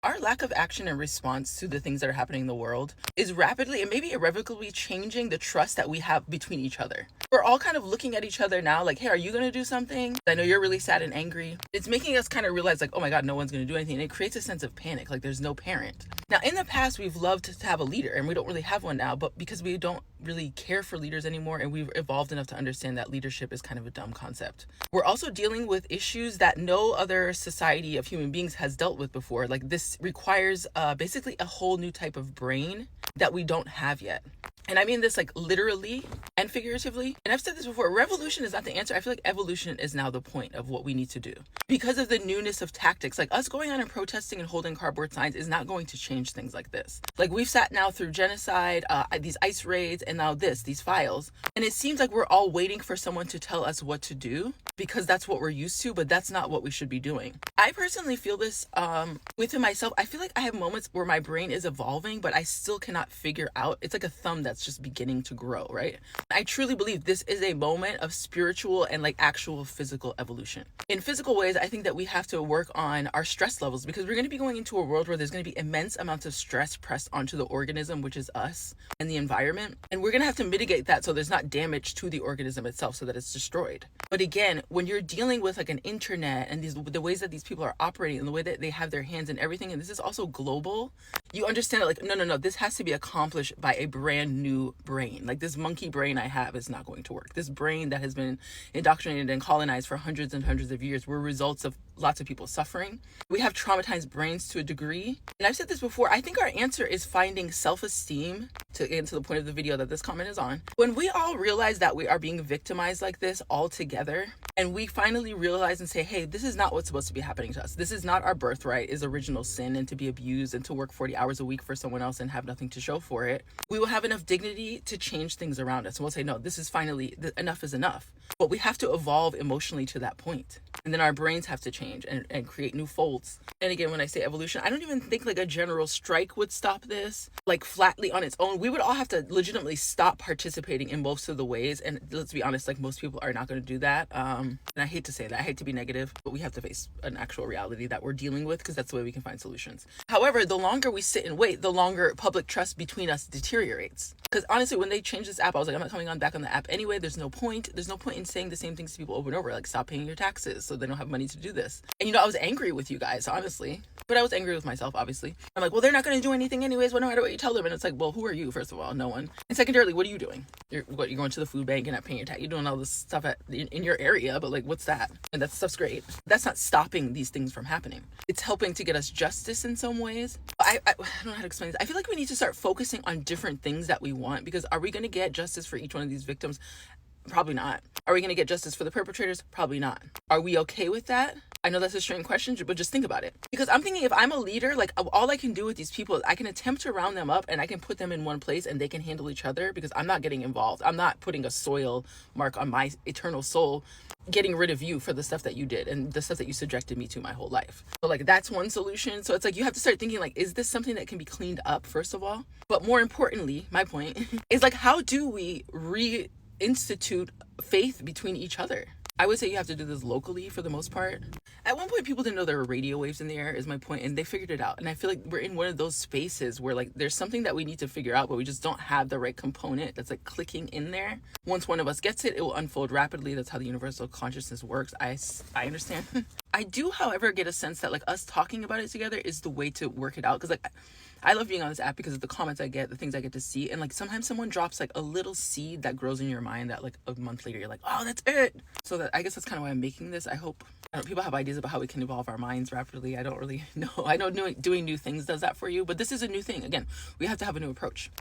Our lack of action and response to the things that are happening in the world is rapidly and maybe irrevocably changing the trust that we have between each other. We're all kind of looking at each other now like, hey, are you going to do something? I know you're really sad and angry. It's making us kind of realize like, oh my God, no one's going to do anything. And it creates a sense of panic, like there's no parent. Now, in the past, we've loved to have a leader, and we don't really have one now, but because we don't really care for leaders anymore, and we've evolved enough to understand that leadership is kind of a dumb concept. We're also dealing with issues that no other society of human beings has dealt with before. Like this requires basically a whole new type of brain that we don't have yet. And I mean this like literally and figuratively. And I've said this before, revolution is not the answer. I feel like evolution is now the point of what we need to do. Because of the newness of tactics, like us going on and protesting and holding cardboard signs is not going to change things like this. Like we've sat now through genocide, these ICE raids, and now these files. And it seems like we're all waiting for someone to tell us what to do because that's what we're used to, but that's not what we should be doing. I personally feel this within myself. I feel like I have moments where my brain is evolving, but I still cannot figure out. It's like a thumb that's just beginning to grow, right? I truly believe this is a moment of spiritual and like actual physical evolution. In physical ways, I think that we have to work on our stress levels because we're going to be going into a world where there's going to be immense amounts of stress pressed onto the organism, which is us and the environment. And we're going to have to mitigate that so there's not damage to the organism itself so that it's destroyed. But again, when you're dealing with like an internet and the ways that these people are operating and the way that they have their hands in everything, and this is also global, you understand that like, no, this has to be accomplished by a brand new brain. Like this monkey brain I have is not going to work. This brain that has been indoctrinated and colonized for hundreds and hundreds of years were results of lots of people suffering. We have traumatized brains to a degree. And I've said this before, I think our answer is finding self-esteem, to get to the point of the video that this comment is on. When we all realize that we are being victimized like this all together, and we finally realize and say, hey, this is not what's supposed to be happening to us. This is not our birthright, is original sin, and to be abused and to work 40 hours a week for someone else and have nothing to show for it. We will have enough dignity to change things around us. And we'll say, no, this is finally, enough is enough. But we have to evolve emotionally to that point. And then our brains have to change and create new folds. And again, when I say evolution, I don't even think like a general strike would stop this, like flatly on its own. We would all have to legitimately stop participating in most of the ways. And let's be honest, like most people are not going to do that. And I hate to say that, I hate to be negative, but we have to face an actual reality that we're dealing with because that's the way we can find solutions. However, the longer we sit and wait, the longer public trust between us deteriorates. Because honestly, when they changed this app, I was like, I'm not coming on back on the app anyway. There's no point. There's no point in saying the same things to people over and over. Like, stop paying your taxes so they don't have money to do this. And I was angry with you guys, honestly. But I was angry with myself, obviously. I'm like, well, they're not going to do anything anyways, no matter what you tell them. And it's like, well, who are you, first of all? No one. And secondarily, what are you doing? You're going to the food bank and not paying your tax. You're doing all this stuff in your area, but like, what's that? And that stuff's great. That's not stopping these things from happening. It's helping to get us justice in some ways. I don't know how to explain this. I feel like we need to start focusing on different things that we want, because are we going to get justice for each one of these victims? Probably not. Are we going to get justice for the perpetrators? Probably not. Are we okay with that? I know that's a strange question, but just think about it. Because I'm thinking if I'm a leader, like all I can do with these people is I can attempt to round them up and I can put them in one place and they can handle each other, because I'm not getting involved. I'm not putting a soil mark on my eternal soul, getting rid of you for the stuff that you did and the stuff that you subjected me to my whole life. So like that's one solution. So it's like you have to start thinking like, is this something that can be cleaned up, first of all? But more importantly, my point is like, how do we reinstitute faith between each other? I would say you have to do this locally for the most part. At one point, people didn't know there were radio waves in the air, is my point, and they figured it out. And I feel like we're in one of those spaces where like there's something that we need to figure out, but we just don't have the right component that's like clicking in there. Once one of us gets it, it will unfold rapidly. That's how the universal consciousness works. I understand. I do, however, get a sense that like us talking about it together is the way to work it out. Because like I love being on this app because of the comments I get, the things I get to see. And like sometimes someone drops like a little seed that grows in your mind that like a month later you're like, oh, that's it. So that I guess that's kind of why I'm making this. I hope people have ideas about how we can evolve our minds rapidly. I don't really know. I know doing new things does that for you, but this is a new thing. Again, we have to have a new approach.